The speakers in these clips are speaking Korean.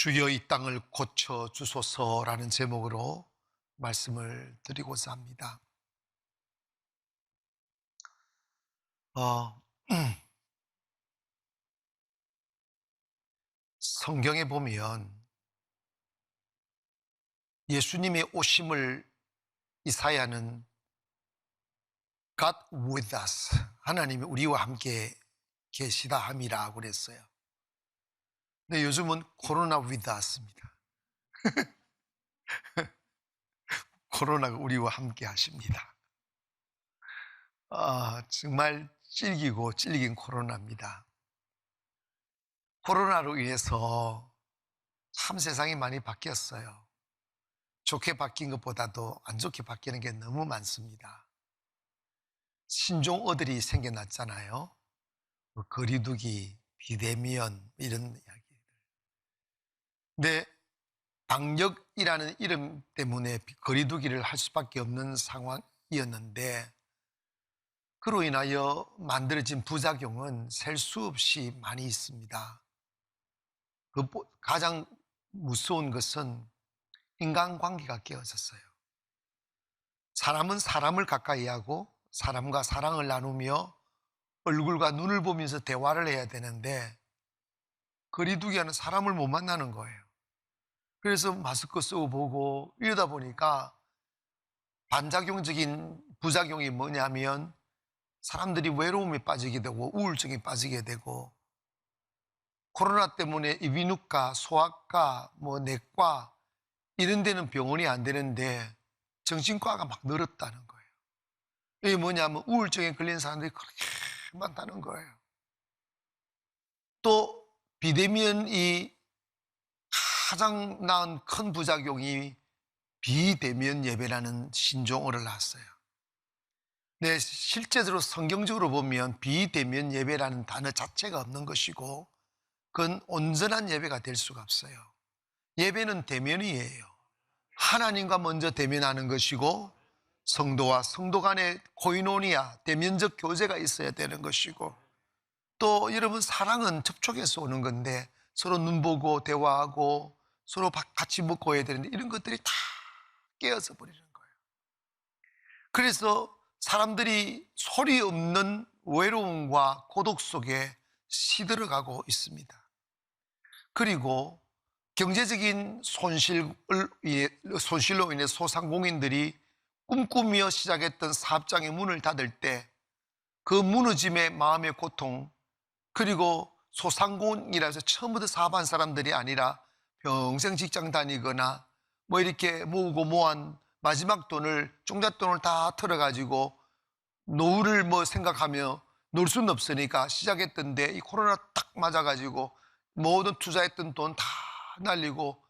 주여 이 땅을 고쳐 주소서라는 제목으로 말씀을 드리고자 합니다. 어, 성경에 보면 예수님의 오심을 이사야는 God with us, 하나님이 우리와 함께 계시다 함이라고 그랬어요. 근데 요즘은 코로나 with us입니다. 코로나가 우리와 함께 하십니다. 정말 질긴 코로나입니다. 코로나로 인해서 참 세상이 많이 바뀌었어요. 좋게 바뀐 것보다도 안 좋게 바뀌는 게 너무 많습니다. 신종어들이 생겨났잖아요. 거리두기, 비대면 이런 이야기들. 근데 방역이라는 이름 때문에 거리두기를 할 수밖에 없는 상황이었는데 그로 인하여 만들어진 부작용은 셀 수 없이 많이 있습니다. 가장 무서운 것은 인간관계가 깨어졌어요. 사람은 사람을 가까이 하고 사람과 사랑을 나누며 얼굴과 눈을 보면서 대화를 해야 되는데 거리두기하는 사람을 못 만나는 거예요. 그래서 마스크 쓰고 보고 이러다 보니까 반작용적인 부작용이 뭐냐면 사람들이 외로움에 빠지게 되고 우울증에 빠지게 되고 코로나 때문에 이비인후과, 소아과, 내과 이런 데는 병원이 안 되는데 정신과가 막 늘었다는 거예요. 이게 뭐냐면 우울증에 걸린 사람들이 그렇게 많다는 거예요. 또 비대면이 가장 낳은 큰 부작용이 비대면 예배라는 신종어를 낳았어요. 네, 실제로 성경적으로 보면 비대면 예배라는 단어 자체가 없는 것이고 그건 온전한 예배가 될 수가 없어요. 예배는 대면이에요. 하나님과 먼저 대면하는 것이고 성도와 성도 간의 코이노니아, 대면적 교제가 있어야 되는 것이고 또 여러분 사랑은 접촉해서 오는 건데 서로 눈 보고 대화하고 서로 같이 먹고 해야 되는데 이런 것들이 다 깨어져 버리는 거예요. 그래서 사람들이 소리 없는 외로움과 고독 속에 시들어가고 있습니다. 그리고 경제적인 손실로 인해 소상공인들이 꿈꾸며 시작했던 사업장의 문을 닫을 때 그 무너짐의 마음의 고통, 그리고 소상공인이라 해서 처음부터 사업한 사람들이 아니라 평생 직장 다니거나 이렇게 모으고 모은 마지막 돈을 종잣돈을 다 털어가지고 노후를 생각하며 놀 수는 없으니까 시작했던데 이 코로나 딱 맞아가지고 모든 투자했던 돈 다 날리고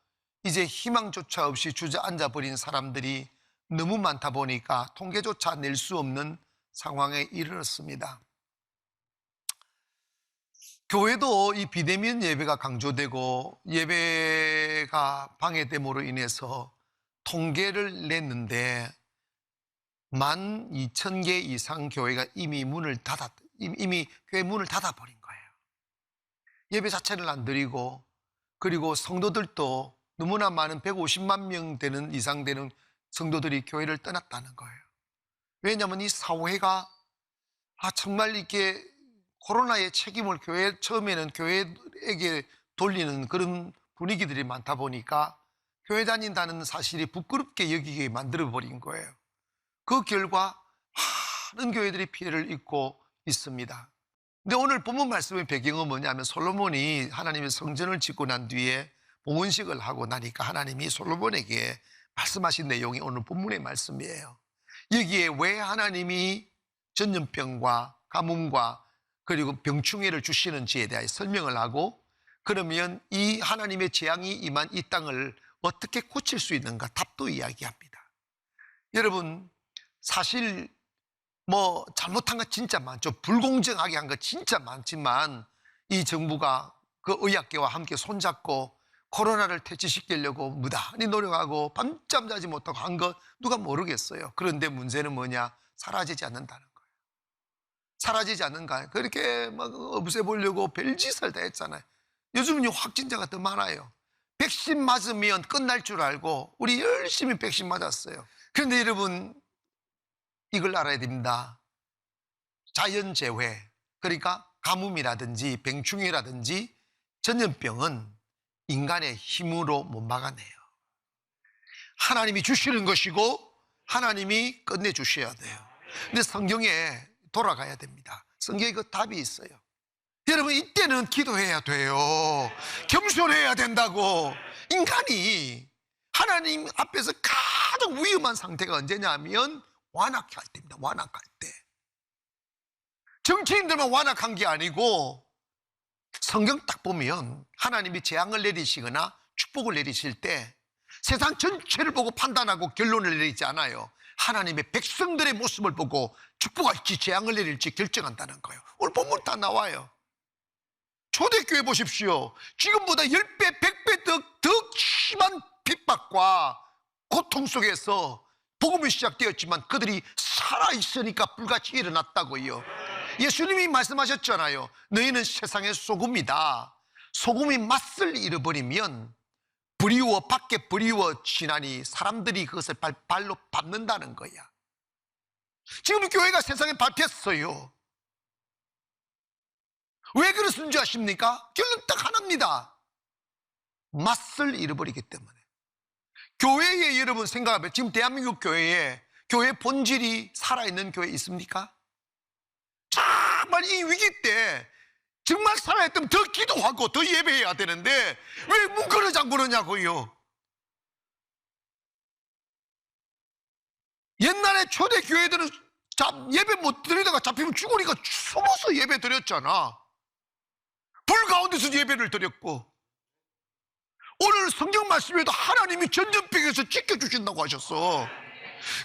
이제 희망조차 없이 주저앉아 버린 사람들이 너무 많다 보니까 통계조차 낼 수 없는 상황에 이르렀습니다. 교회도 이 비대면 예배가 강조되고 예배가 방해됨으로 인해서 통계를 냈는데 12,000개 이상 교회가 이미 교회 문을 닫아버린 거예요. 예배 자체를 안 드리고 그리고 성도들도 너무나 많은 150만 명 이상 되는 성도들이 교회를 떠났다는 거예요. 왜냐하면 이 사회가 정말 이렇게 코로나의 책임을 처음에는 교회에게 돌리는 그런 분위기들이 많다 보니까 교회 다닌다는 사실이 부끄럽게 여기게 만들어버린 거예요. 그 결과 많은 교회들이 피해를 입고 있습니다. 근데 오늘 본문 말씀의 배경은 뭐냐면 솔로몬이 하나님의 성전을 짓고 난 뒤에 봉헌식을 하고 나니까 하나님이 솔로몬에게 말씀하신 내용이 오늘 본문의 말씀이에요. 여기에 왜 하나님이 전염병과 가뭄과 그리고 병충해를 주시는지에 대해 설명을 하고 그러면 이 하나님의 재앙이 임한 이 땅을 어떻게 고칠 수 있는가 답도 이야기합니다. 여러분 사실 잘못한 거 진짜 많죠. 불공정하게 한 거 진짜 많지만 이 정부가 그 의학계와 함께 손잡고 코로나를 퇴치시키려고 무단히 노력하고 밤잠 자지 못하고 한 거 누가 모르겠어요. 그런데 문제는 뭐냐? 사라지지 않는다는 거예요. 사라지지 않는가? 그렇게 없애보려고 별짓을 다 했잖아요. 요즘은 확진자가 더 많아요. 백신 맞으면 끝날 줄 알고 우리 열심히 백신 맞았어요. 그런데 여러분, 이걸 알아야 됩니다. 자연재해, 그러니까 가뭄이라든지 병충해라든지 전염병은 인간의 힘으로 못 막아내요. 하나님이 주시는 것이고 하나님이 끝내주셔야 돼요. 근데 성경에 돌아가야 됩니다. 성경에 그 답이 있어요. 여러분, 이때는 기도해야 돼요. 겸손해야 된다고. 인간이 하나님 앞에서 가장 위험한 상태가 언제냐면 완악할 때입니다. 완악할 때. 정치인들만 완악한 게 아니고 성경 딱 보면 하나님이 재앙을 내리시거나 축복을 내리실 때 세상 전체를 보고 판단하고 결론을 내리지 않아요. 하나님의 백성들의 모습을 보고 축복할지 재앙을 내릴지 결정한다는 거예요. 오늘 본문 다 나와요. 초대교회 보십시오. 지금보다 10배, 100배 더 심한 핍박과 고통 속에서 복음이 시작되었지만 그들이 살아있으니까 불같이 일어났다고요. 예수님이 말씀하셨잖아요. 너희는 세상의 소금이다. 소금이 맛을 잃어버리면 불이워 밖에 불이워지나니 사람들이 그것을 발로 밟는다는 거야. 지금 교회가 세상에 밟혔어요. 왜 그러신 줄 아십니까? 결론 딱 하나입니다. 맛을 잃어버리기 때문에. 교회에 여러분 생각하면 지금 대한민국 교회에 교회 본질이 살아있는 교회 있습니까? 정말 이 위기 때 정말 살아있다면 더 기도하고 더 예배해야 되는데 왜 문거를 잠그느냐고요. 옛날에 초대 교회들은 예배 못 드리다가 잡히면 죽으니까 숨어서 예배 드렸잖아. 불 가운데서 예배를 드렸고, 오늘 성경 말씀에도 하나님이 전염병에서 지켜주신다고 하셨어.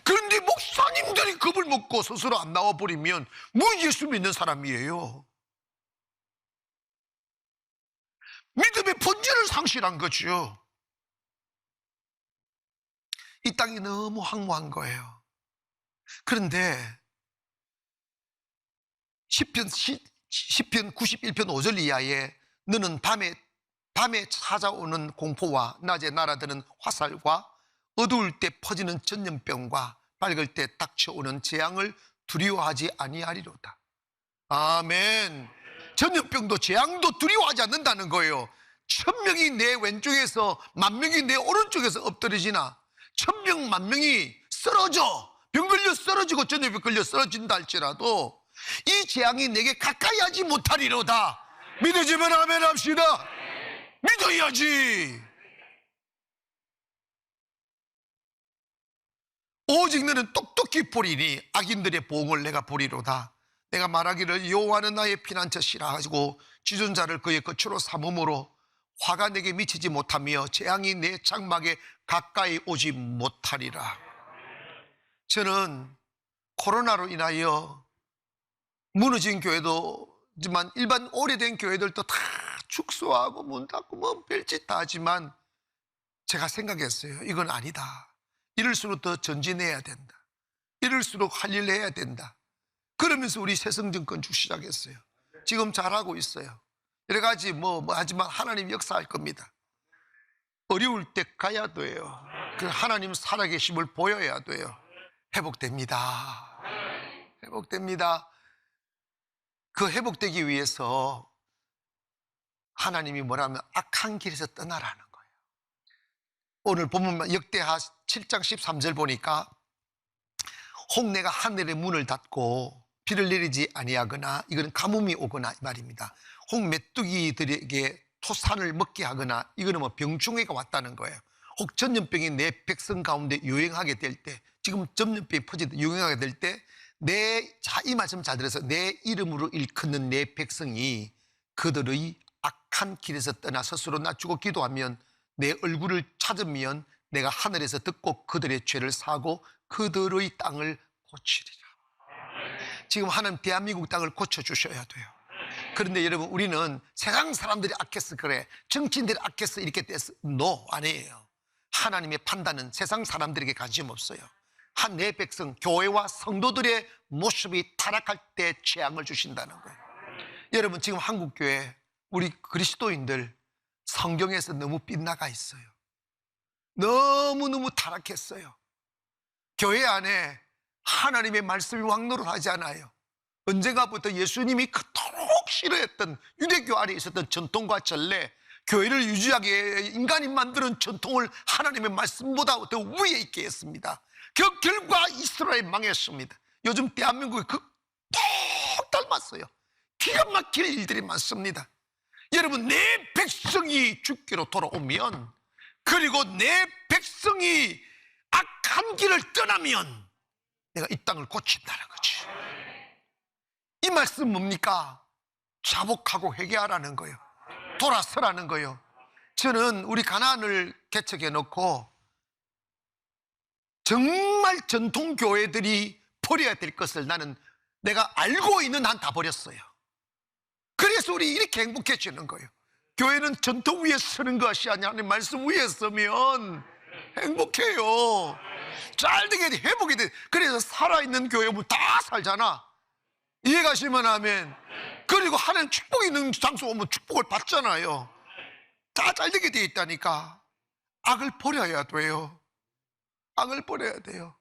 그런데 목사님들이 겁을 먹고 스스로 안 나와버리면 뭐 예수 믿는 사람이에요. 믿음의 본질을 상실한 거죠. 이 땅이 너무 황무한 거예요. 그런데 시편 91편 5절 이하에 너는 밤에 찾아오는 공포와 낮에 날아드는 화살과 어두울 때 퍼지는 전염병과 밝을 때 닥쳐오는 재앙을 두려워하지 아니하리로다. 아멘. 전염병도 재앙도 두려워하지 않는다는 거예요. 1000명이 내 왼쪽에서 10,000명이 내 오른쪽에서 엎드려지나 1000명 10,000명이 쓰러져, 병 걸려 쓰러지고 전염병 걸려 쓰러진다 할지라도 이 재앙이 내게 가까이 하지 못하리로다. 믿으시면 아멘 합시다. 믿어야지. 오직 너는 똑똑히 보리니 악인들의 보응을 내가 보리로다. 내가 말하기를 여호와는 나의 피난처시라 하고 지존자를 그의 거처로 삼음으로 화가 내게 미치지 못하며 재앙이 내 장막에 가까이 오지 못하리라. 저는 코로나로 인하여 무너진 교회도지만 일반 오래된 교회들도 다 축소하고 문 닫고 뭐 별짓 다 하지만 제가 생각했어요. 이건 아니다. 이럴수록 더 전진해야 된다. 이럴수록 할 일을 해야 된다. 그러면서 우리 새성전 건축 시작했어요. 지금 잘하고 있어요. 여러 가지 하지만 하나님 역사할 겁니다. 어려울 때 가야 돼요. 그 하나님 살아계심을 보여야 돼요. 회복됩니다. 회복됩니다. 그 회복되기 위해서 하나님이 뭐라면 악한 길에서 떠나라는 거예요. 오늘 본문 역대하 7장 13절 보니까 홍내가 하늘의 문을 닫고 비를 내리지 아니하거나, 이거는 가뭄이 오거나 이 말입니다. 홍 메뚜기들에게 토산을 먹게 하거나, 이거는 병충해가 왔다는 거예요. 혹 전염병이 내 백성 가운데 유행하게 될 때, 지금 전염병이 퍼지듯 유행하게 될 때, 이 말씀 잘 들어서 내 이름으로 일컫는 내 백성이 그들의 악한 길에서 떠나 스스로 낮추고 기도하면 내 얼굴을 찾으면 내가 하늘에서 듣고 그들의 죄를 사고 그들의 땅을 고치리라. 지금 하나님 대한민국 땅을 고쳐주셔야 돼요. 그런데 여러분, 우리는 세상 사람들이 악해서 그래, 정치인들이 악해서 이렇게 됐어. No, 아니에요. 하나님의 판단은 세상 사람들에게 관심 없어요. 한 내 백성, 교회와 성도들의 모습이 타락할 때 재앙을 주신다는 거예요. 여러분, 지금 한국교회 우리 그리스도인들 성경에서 너무 빗나가 있어요. 너무너무 타락했어요. 교회 안에 하나님의 말씀이 왕노릇하지 않아요. 언젠가부터 예수님이 그토록 싫어했던 유대교 안에 있었던 전통과 전례, 교회를 유지하기 위해 인간이 만드는 전통을 하나님의 말씀보다 더 위에 있게 했습니다. 그 결과 이스라엘 망했습니다. 요즘 대한민국이 똑 닮았어요. 기가 막힐 일들이 많습니다. 여러분, 내 백성이 죽기로 돌아오면, 그리고 내 백성이 악한 길을 떠나면 내가 이 땅을 고친다는 거지. 이 말씀 뭡니까? 자복하고 회개하라는 거예요. 돌아서라는 거예요. 저는 우리 가나안을 개척해 놓고 정말 전통교회들이 버려야 될 것을 내가 알고 있는 한 다 버렸어요. 그래서 우리 이렇게 행복해지는 거예요. 교회는 전통 위에 서는 것이 아니라 하나님 말씀 위에 서면 행복해요. 잘 되게 돼, 회복이 돼. 그래서 살아있는 교회 보면 다 살잖아. 이해가시면 아멘. 그리고 하나님 축복이 있는 장소 오면 축복을 받잖아요. 다 잘 되게 돼 있다니까. 악을 버려야 돼요. 악을 버려야 돼요.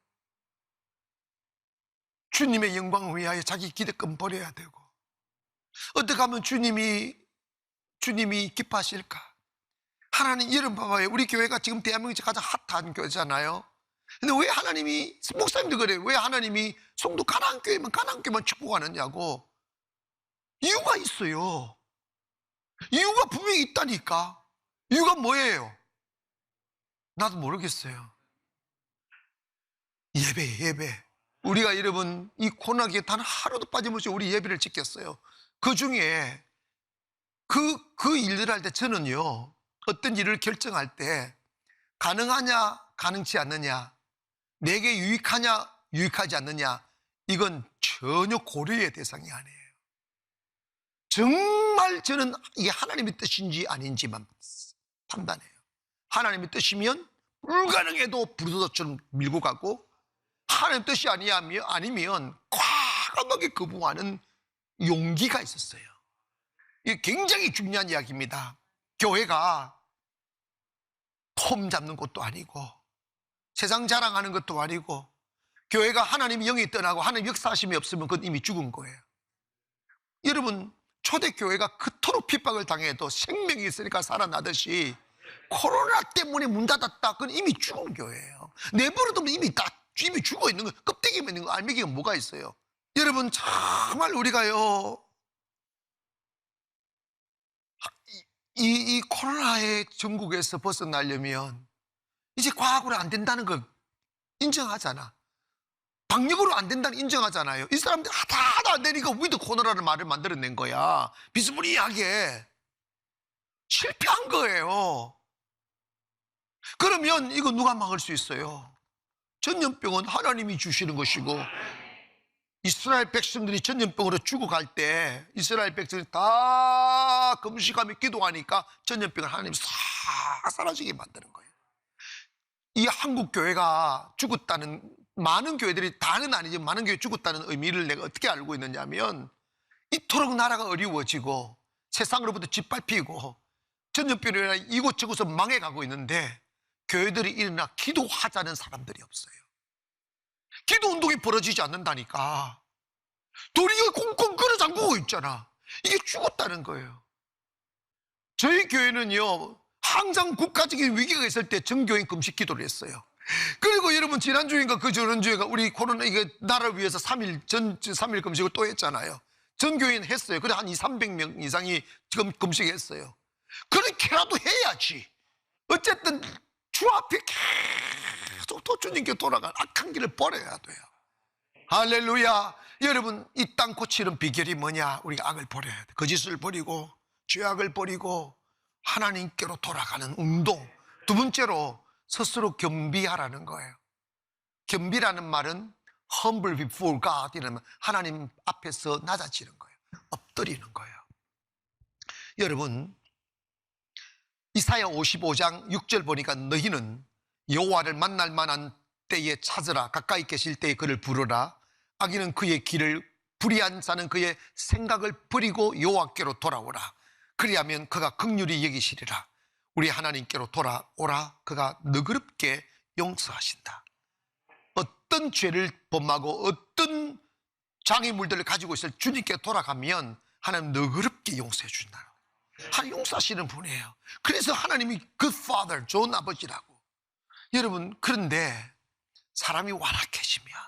주님의 영광을 위하여 자기 기득권 버려야 되고. 어떻게 하면 주님이 기뻐하실까? 하나님, 여러분 봐봐요. 우리 교회가 지금 대한민국에서 가장 핫한 교회잖아요. 근데 왜 하나님이, 목사님도 그래요. 왜 하나님이 성도 가나안교회만 축복하느냐고. 이유가 있어요. 이유가 분명히 있다니까. 이유가 뭐예요? 나도 모르겠어요. 예배. 우리가 여러분 이 코로나기에 단 하루도 빠짐없이 우리 예배를 지켰어요. 그 중에 그 일을 할 때 저는요, 어떤 일을 결정할 때 가능하냐 가능치 않느냐, 내게 유익하냐 유익하지 않느냐, 이건 전혀 고려의 대상이 아니에요. 정말 저는 이게 하나님의 뜻인지 아닌지만 판단해요. 하나님의 뜻이면 불가능해도 부르도처럼 밀고 가고, 하나님의 뜻이 아니면 과감하게 거부하는 용기가 있었어요. 이게 굉장히 중요한 이야기입니다. 교회가 폼 잡는 것도 아니고 세상 자랑하는 것도 아니고, 교회가 하나님이 영이 떠나고 하나님 역사하심이 없으면 그건 이미 죽은 거예요. 여러분, 초대교회가 그토록 핍박을 당해도 생명이 있으니까 살아나듯이, 코로나 때문에 문 닫았다, 그건 이미 죽은 교회예요. 내버려두면 이미 죽어 있는 거, 껍데기만 있는 거, 알맹이가 뭐가 있어요. 여러분, 정말 우리가요, 이 코로나의 전국에서 벗어나려면 이제 과학으로 안 된다는 걸 인정하잖아. 방역으로 안 된다는 인정하잖아요. 이 사람들 하나도 안 되니까 위드 코로나라는 말을 만들어낸 거야. 비스무리하게 실패한 거예요. 그러면 이거 누가 막을 수 있어요? 전염병은 하나님이 주시는 것이고, 이스라엘 백성들이 전염병으로 죽어갈 때 이스라엘 백성이 다 금식하며 기도하니까 전염병을 하나님이 싹 사라지게 만드는 거예요. 이 한국 교회가 죽었다는, 많은 교회들이, 다는 아니지만 많은 교회 죽었다는 의미를 내가 어떻게 알고 있느냐면, 이토록 나라가 어려워지고 세상으로부터 짓밟히고 전염병이나 이곳저곳서 망해가고 있는데 교회들이 일어나 기도하자는 사람들이 없어요. 기도 운동이 벌어지지 않는다니까. 도리어 꽁꽁 끌어 잠그고 있잖아. 이게 죽었다는 거예요. 저희 교회는요, 항상 국가적인 위기가 있을 때 전교인 금식 기도를 했어요. 그리고 여러분, 지난주인가 그 전주에가 우리 코로나 이게 나라를 위해서 3일 금식을 또 했잖아요. 전교인 했어요. 그래 한 200~300명 이상이 지금 금식했어요. 그렇게라도 해야지. 어쨌든 주 앞에 계속 주님께 돌아간 악한 길을 버려야 돼요. 할렐루야. 여러분, 이 땅 고치는 비결이 뭐냐? 우리가 악을 버려야 돼. 거짓을 버리고 죄악을 버리고 하나님께로 돌아가는 운동. 두 번째로 스스로 겸비하라는 거예요. 겸비라는 말은 humble before God, 이러면 하나님 앞에서 낮아지는 거예요. 엎드리는 거예요. 여러분, 이사야 55장 6절 보니까, 너희는 여호와를 만날 만한 때에 찾으라. 가까이 계실 때에 그를 부르라. 악인은 그의 길을, 불의한 자는 그의 생각을 버리고 여호와께로 돌아오라. 그리하면 그가 긍휼히 여기시리라. 우리 하나님께로 돌아오라. 그가 너그럽게 용서하신다. 어떤 죄를 범하고 어떤 장애물들을 가지고 있을 주님께 돌아가면 하나님 너그럽게 용서해 준다. 하나님 용서하시는 분이에요. 그래서 하나님이 good father, 좋은 아버지라고. 여러분, 그런데 사람이 완악해지면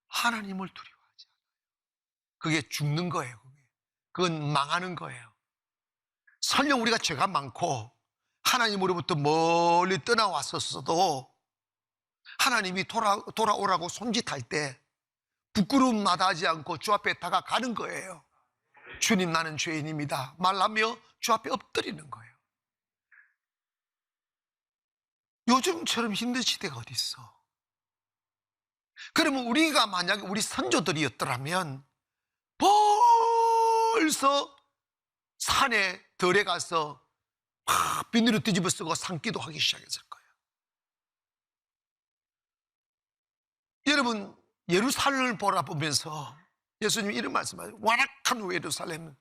하나님을 두려워하지 않아요. 그게 죽는 거예요. 그건 망하는 거예요. 설령 우리가 죄가 많고 하나님으로부터 멀리 떠나왔었어도 하나님이 돌아오라고 손짓할 때 부끄러움 마다하지 않고 주 앞에 다가가는 거예요. 주님, 나는 죄인입니다 말하며 주 앞에 엎드리는 거예요. 요즘처럼 힘든 시대가 어디 있어? 그러면 우리가 만약에 우리 선조들이었더라면 벌써 산에 들에 가서 비늘을 뒤집어 쓰고 산기도 하기 시작했을 거예요. 여러분, 예루살렘을 바라보면서 예수님이 이런 말씀하세요. 완악한 예루살렘.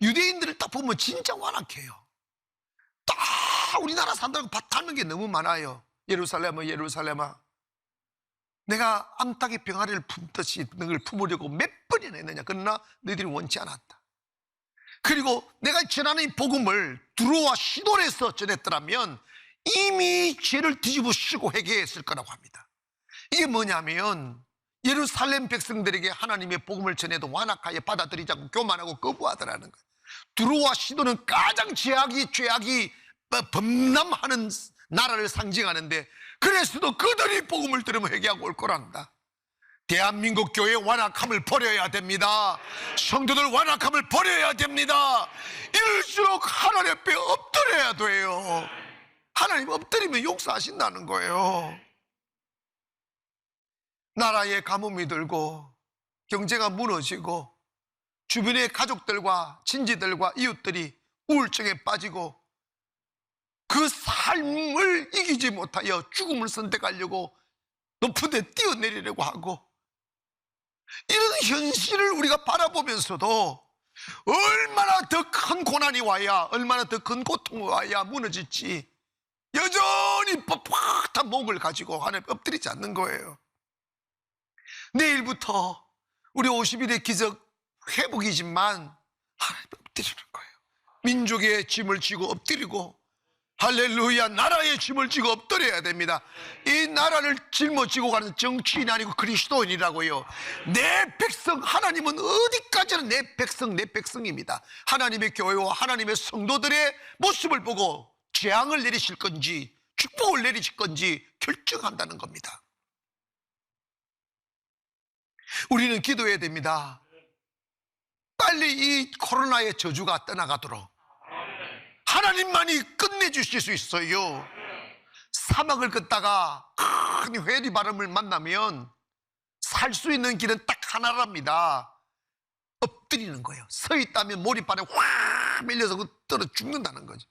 유대인들을 딱 보면 진짜 완악해요. 딱 우리나라 사람들하고 닮은 게 너무 많아요. 예루살렘아, 내가 암탉의 병아리를 품듯이 너를 품으려고 몇 번이나 했느냐. 그러나 너희들이 원치 않았다. 그리고 내가 전하는 이 복음을 두로와 시돈에서 전했더라면 이미 죄를 뒤집어 씌고 회개했을 거라고 합니다. 이게 뭐냐면 예루살렘 백성들에게 하나님의 복음을 전해도 완악하게 받아들이지 않고 교만하고 거부하더라는 거예요. 두로와 시돈은 가장 죄악이 범람하는 나라를 상징하는데, 그래서도 그들이 복음을 들으면 회개하고 올 거란다. 대한민국 교회의 완악함을 버려야 됩니다. 성도들 완악함을 버려야 됩니다. 이럴수록 하나님 앞에 엎드려야 돼요. 하나님 엎드리면 용서하신다는 거예요. 나라에 가뭄이 들고 경제가 무너지고 주변의 가족들과 친지들과 이웃들이 우울증에 빠지고 그 삶을 이기지 못하여 죽음을 선택하려고 높은 데 뛰어내리려고 하고, 이런 현실을 우리가 바라보면서도 얼마나 더 큰 고난이 와야, 얼마나 더 큰 고통이 와야 무너질지 여전히 뻣뻣한 목을 가지고 하나님 엎드리지 않는 거예요. 내일부터 우리 50일의 기적 회복이지만 하나님 엎드리는 거예요. 민족의 짐을 지고 엎드리고, 할렐루야, 나라의 짐을 지고 엎드려야 됩니다. 이 나라를 짊어지고 가는 정치인이 아니고 그리스도인이라고요. 내 백성, 하나님은 어디까지나 내 백성입니다. 하나님의 교회와 하나님의 성도들의 모습을 보고 재앙을 내리실 건지 축복을 내리실 건지 결정한다는 겁니다. 우리는 기도해야 됩니다. 빨리 이 코로나의 저주가 떠나가도록 하나님만이 끝내주실 수 있어요. 사막을 걷다가 큰 회리 바람을 만나면 살 수 있는 길은 딱 하나랍니다. 엎드리는 거예요. 서 있다면 몰입안에 확 밀려서 떨어 죽는다는 거죠.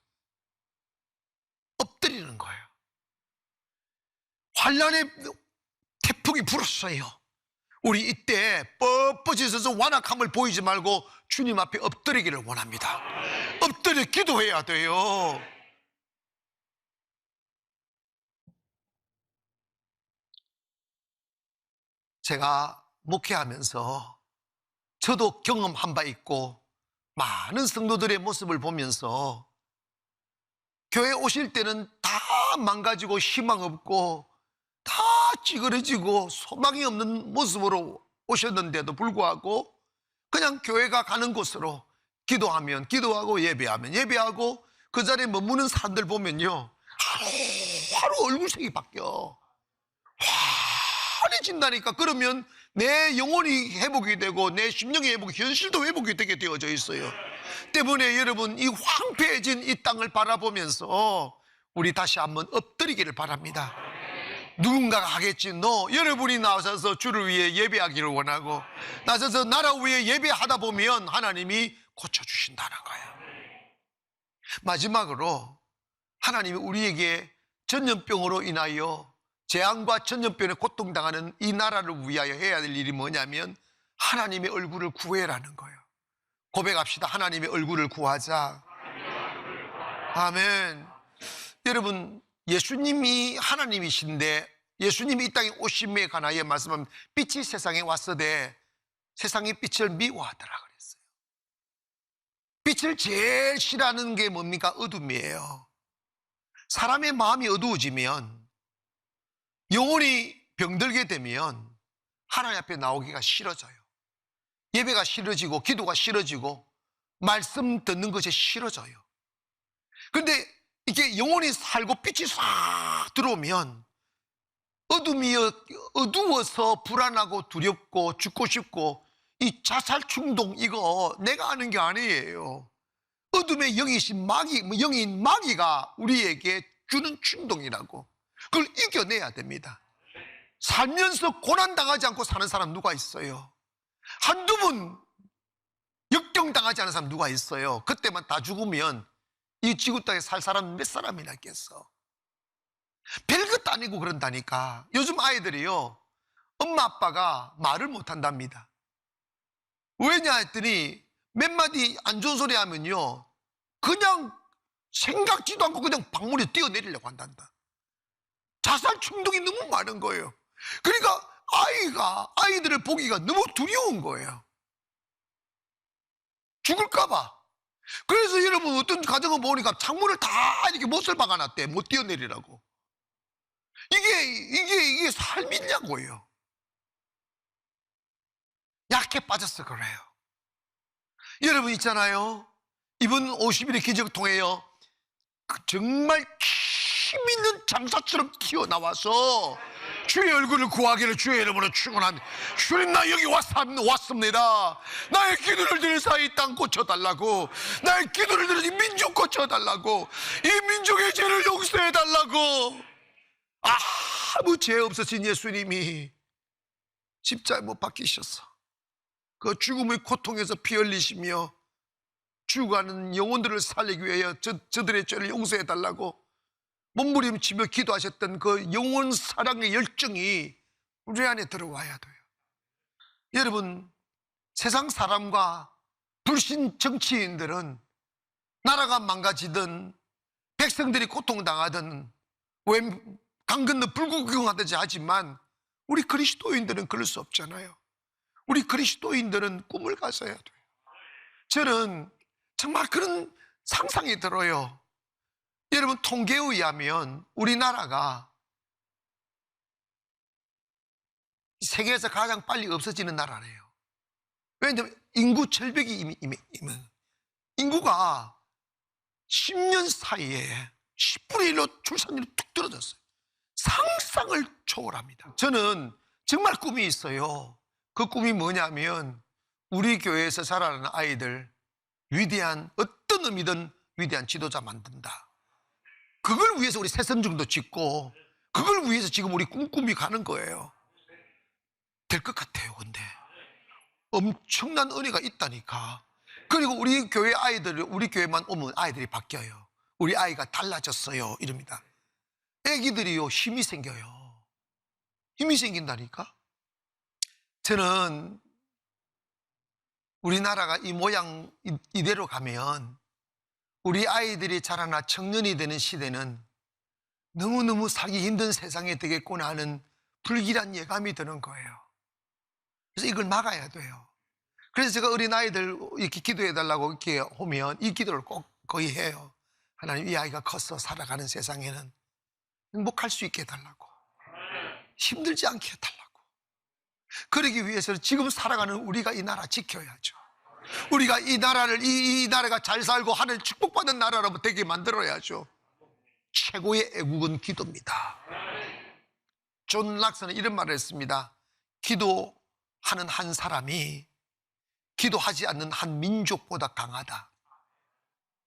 엎드리는 거예요. 환란의 태풍이 불었어요. 우리 이때 뻣뻣해서 완악함을 보이지 말고 주님 앞에 엎드리기를 원합니다. 엎드려 기도해야 돼요. 제가 목회하면서 저도 경험한 바 있고 많은 성도들의 모습을 보면서 교회 오실 때는 다 망가지고 희망 없고 다 찌그러지고 소망이 없는 모습으로 오셨는데도 불구하고 그냥 교회가 가는 곳으로 기도하면 기도하고 예배하면 예배하고 그 자리에 머무는 사람들 보면요, 하루 얼굴색이 바뀌어. 환해진다니까. 그러면 내 영혼이 회복이 되고 내 심령의 회복이, 현실도 회복이 되게 되어져 있어요. 때문에 여러분, 이 황폐해진 이 땅을 바라보면서 우리 다시 한번 엎드리기를 바랍니다. 누군가가 하겠지. 여러분이 나서서 주를 위해 예배하기를 원하고 나서서 나라 위해 예배하다 보면 하나님이 고쳐주신다는 거예요. 마지막으로 하나님이 우리에게 전염병으로 인하여 재앙과 전염병에 고통당하는 이 나라를 위하여 해야 될 일이 뭐냐면 하나님의 얼굴을 구해라는 거예요. 고백합시다. 하나님의 얼굴을 구하자. 아멘. 여러분, 예수님이 하나님이신데 예수님이 이 땅에 오심에 관하여 말씀하면 빛이 세상에 왔으되 세상의 빛을 미워하더라 그랬어요. 빛을 제일 싫어하는 게 뭡니까? 어둠이에요. 사람의 마음이 어두워지면, 영혼이 병들게 되면 하나님 앞에 나오기가 싫어져요. 예배가 싫어지고 기도가 싫어지고 말씀 듣는 것이 싫어져요. 그런데 이게 영혼이 살고 빛이 싹 들어오면 어둠이 어두워서 불안하고 두렵고 죽고 싶고, 이 자살 충동, 이거 내가 아는 게 아니에요. 어둠의 영이신 영인 마귀가 우리에게 주는 충동이라고. 그걸 이겨내야 됩니다. 살면서 고난당하지 않고 사는 사람 누가 있어요? 한두 번 역경당하지 않은 사람 누가 있어요? 그때만 다 죽으면 이 지구 땅에 살 사람 몇 사람이나 있겠어? 별것도 아니고 그런다니까. 요즘 아이들이요, 엄마 아빠가 말을 못한답니다. 왜냐 했더니 몇 마디 안 좋은 소리 하면요, 그냥 생각지도 않고 그냥 방문에 뛰어내리려고 한단다. 자살 충동이 너무 많은 거예요. 그러니까 아이들을 보기가 너무 두려운 거예요. 죽을까봐. 그래서 여러분, 어떤 가정을 보니까 창문을 다 이렇게 못을 박아놨대. 못 뛰어내리라고. 이게 삶이냐고요. 약해 빠져서 그래요. 여러분 있잖아요, 이번 50일의 기적을 통해요, 정말 힘있는 장사처럼 튀어나와서 주의 얼굴을 구하기를 주의 이름으로 축원한 주님, 나 여기 왔습니다. 나의 기도를 들은 사이 땅 고쳐달라고, 나의 기도를 들은 이 민족 고쳐달라고, 이 민족의 죄를 용서해달라고. 아무 죄 없으신 예수님이 십자가에 못 박히셔서 그 죽음의 고통에서 피 흘리시며 죽어가는 영혼들을 살리기 위하여 저들의 죄를 용서해달라고 몸부림치며 기도하셨던 그 영혼 사랑의 열정이 우리 안에 들어와야 돼요. 여러분, 세상 사람과 불신 정치인들은 나라가 망가지든 백성들이 고통당하든 강 건너 불구경하듯이 하지만 우리 그리스도인들은 그럴 수 없잖아요. 우리 그리스도인들은 꿈을 가져야 돼요. 저는 정말 그런 상상이 들어요. 여러분, 통계에 의하면 우리나라가 세계에서 가장 빨리 없어지는 나라래요. 왜냐하면 인구 절벽이 인구가 10년 사이에 10분의 1로 출산율이 툭 떨어졌어요. 상상을 초월합니다. 저는 정말 꿈이 있어요. 그 꿈이 뭐냐면 우리 교회에서 자라는 아이들, 위대한, 어떤 의미든 위대한 지도자 만든다. 그걸 위해서 우리 새선중도 짓고, 그걸 위해서 지금 우리 꿈꾸미 가는 거예요. 될 것 같아요. 근데 엄청난 은혜가 있다니까. 그리고 우리 교회 아이들, 우리 교회만 오면 아이들이 바뀌어요. 우리 아이가 달라졌어요 이럽니다. 애기들이요, 힘이 생겨요. 힘이 생긴다니까. 저는 우리나라가 이 모양 이대로 가면 우리 아이들이 자라나 청년이 되는 시대는 너무너무 살기 힘든 세상이 되겠구나 하는 불길한 예감이 드는 거예요. 그래서 이걸 막아야 돼요. 그래서 제가 어린 아이들 이렇게 기도해달라고 이렇게 오면 이 기도를 꼭 거의 해요. 하나님, 이 아이가 커서 살아가는 세상에는 행복할 수 있게 해달라고, 힘들지 않게 해달라고. 그러기 위해서는 지금 살아가는 우리가 이 나라 지켜야죠. 우리가 이 나라를, 이 나라가 잘 살고 하늘 축복받는 나라로 되게 만들어야죠. 최고의 애국은 기도입니다. 존 락슨은 이런 말을 했습니다. 기도하는 한 사람이 기도하지 않는 한 민족보다 강하다.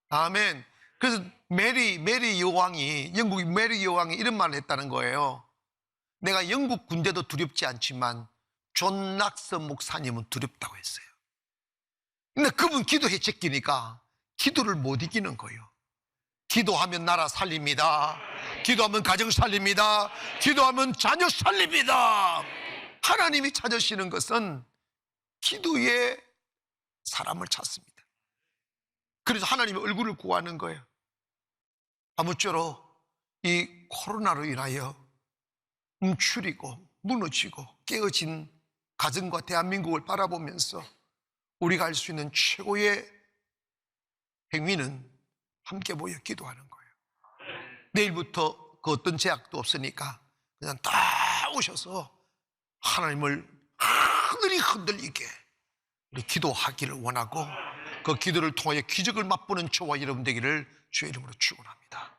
아멘. 그래서 메리 여왕이, 영국 메리 여왕이 이런 말을 했다는 거예요. 내가 영국 군대도 두렵지 않지만 존 락슨 목사님은 두렵다고 했어요. 근데 그분 기도해 제끼니까 기도를 못 이기는 거예요. 기도하면 나라 살립니다. 기도하면 가정 살립니다. 기도하면 자녀 살립니다. 하나님이 찾으시는 것은 기도에 사람을 찾습니다. 그래서 하나님의 얼굴을 구하는 거예요. 아무쪼록 이 코로나로 인하여 움츠리고 무너지고 깨어진 가정과 대한민국을 바라보면서 우리가 할 수 있는 최고의 행위는 함께 모여 기도하는 거예요. 내일부터 그 어떤 제약도 없으니까 그냥 다 오셔서 하나님을 하늘이 흔들리게 우리 기도하기를 원하고, 그 기도를 통하여 기적을 맛보는 저와 여러분 되기를 주의 이름으로 축원합니다.